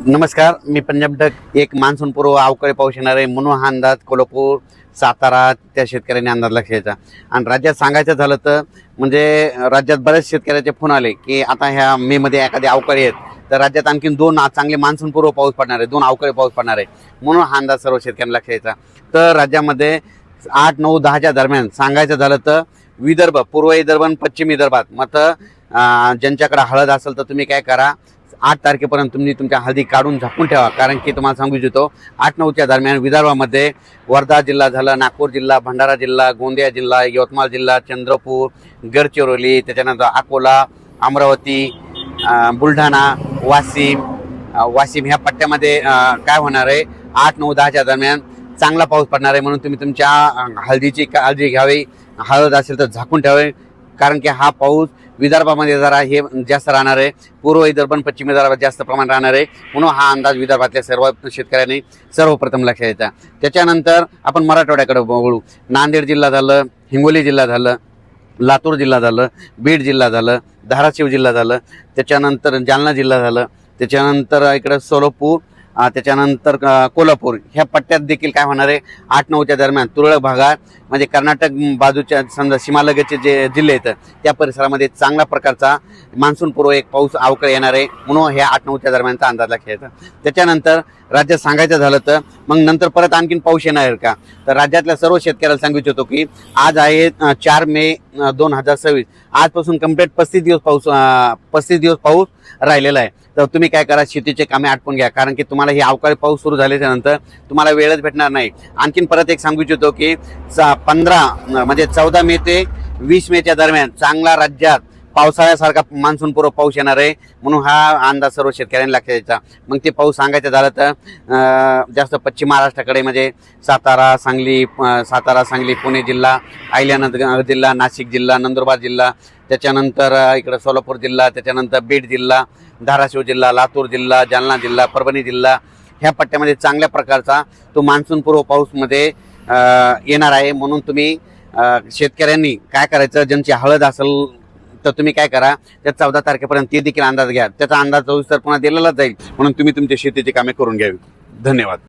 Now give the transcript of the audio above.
नमस्कार, मी पंजाब डक एक मान्सून पूर्व अवकाळी पाऊस येणार आहे म्हणून हा अंदाज कोल्हापूर सातारा त्या शेतकऱ्यांनी अंदाज लक्षायचा. आणि राज्यात सांगायचं झालं तर म्हणजे राज्यात बरेच शेतकऱ्याचे फोन आले की आता ह्या मे मध्ये एखादी अवकाळी आहेत तर राज्यात आणखीन 2 चांगले मान्सून पूर्व पाऊस पडणार आहे, 2 अवकाळी पाऊस पडणार आहे म्हणून हा अंदाज सर्व शेतकऱ्यांना लक्षायचा. तर राज्यामध्ये 8, 9, 10च्या दरम्यान सांगायचं झालं तर विदर्भ, पूर्व विदर्भ आणि पश्चिम विदर्भात मग ज्यांच्याकडे हळद असेल तर तुम्ही काय करा, 8 तारखेपर्यंत तुम्ही तुमच्या हळदी काढून झाकून ठेवा. कारण की तुम्हाला सांगू इच्छितो 8-9च्या दरम्यान विदर्भामध्ये वर्धा जिल्हा झालं, नागपूर जिल्हा, भंडारा जिल्हा, गोंदिया जिल्हा, यवतमाळ जिल्हा, चंद्रपूर, गडचिरोली, त्याच्यानंतर अकोला, अमरावती, बुलढाणा, वाशिम ह्या पट्ट्यामध्ये काय होणार आहे 8, 9, 10च्या दरम्यान चांगला पाऊस पडणार आहे. म्हणून तुम्ही तुमच्या हळदीची काळजी घ्यावी. हळद असेल तर झाकून ठेवावे. कारण की हा पाऊस विदर्भामध्ये जरा हे जास्त राहणार आहे, पूर्व विदर्भ आणि पश्चिम विदर्भात जास्त प्रमाण राहणार आहे म्हणून हा अंदाज विदर्भातल्या सर्व शेतकऱ्यांनी सर्वप्रथम लक्षात द्यायचा. त्याच्यानंतर आपण मराठवाड्याकडे बघू. नांदेड जिल्हा झालं, हिंगोली जिल्हा झालं, लातूर जिल्हा झालं, बीड जिल्हा झालं, धाराशिव जिल्हा झालं, त्याच्यानंतर जालना जिल्हा झालं, त्याच्यानंतर इकडे सोलापूर, त्याच्यानंतर कोल्हापूर ह्या पट्ट्यात देखील काय होणार आहे 8-9च्या दरम्यान तुरळक भागात म्हणजे कर्नाटक बाजूच्या समजा सीमालगतचे जे जिल्हे आहेत त्या परिसरामध्ये चांगल्या प्रकारचा मान्सून पूर्व एक पाऊस अवकाळी येणार आहे म्हणून ह्या 8-9च्या दरम्यानचा अंदाज लक्षात येतो. त्याच्यानंतर राज्यात सांगायचं झालं तर मग नंतर परत आणखीन पाऊस येणार आहे का, तर राज्यातल्या सर्व शेतकऱ्याला सांगू इच्छितो की आज आहे 4 मे 2026. आजपासून कंप्लीट 35 दिवस पाऊस राहिलेला आहे. तर तुम्ही काय करा, शेतीचे कामे आटपून घ्या. कारण की तुम्हाला ही अवकाळी पाऊस सुरू झाल्याच्या नंतर तुम्हाला वेळच भेटणार नाही. आणखीन परत एक सांगू इच्छितो की 14 मे ते 20 मेच्या दरम्यान चांगला राज्यात पावसाळ्यासारखा मान्सून पूर्व पाऊस येणार आहे म्हणून हा अंदाज सर्व शेतकऱ्यांनी लक्षात द्यायचा. मग ते पाऊस सांगायचं झालं तर जास्त पश्चिम महाराष्ट्राकडे म्हणजे सातारा, सांगली, पुणे जिल्हा, अहिल्यानगर जिल्हा, नाशिक जिल्हा, नंदुरबार जिल्हा, त्याच्यानंतर इकडं सोलापूर जिल्हा, त्याच्यानंतर बीड जिल्हा, धाराशिव जिल्हा, लातूर जिल्हा, जालना जिल्हा, परभणी जिल्हा ह्या पट्ट्यामध्ये चांगल्या प्रकारचा तो मान्सून पूर्व पाऊसमध्ये येणार आहे. म्हणून तुम्ही शेतकऱ्यांनी काय करायचं, ज्यांची हळद असेल तर तुम्ही काय करा, त्या 14 तारखेपर्यंत ते देखील अंदाज घ्या. त्याचा अंदाज 24 पुन्हा दिलेला जाईल म्हणून तुम्ही तुमच्या शेतीची कामे करून घ्यावी. धन्यवाद.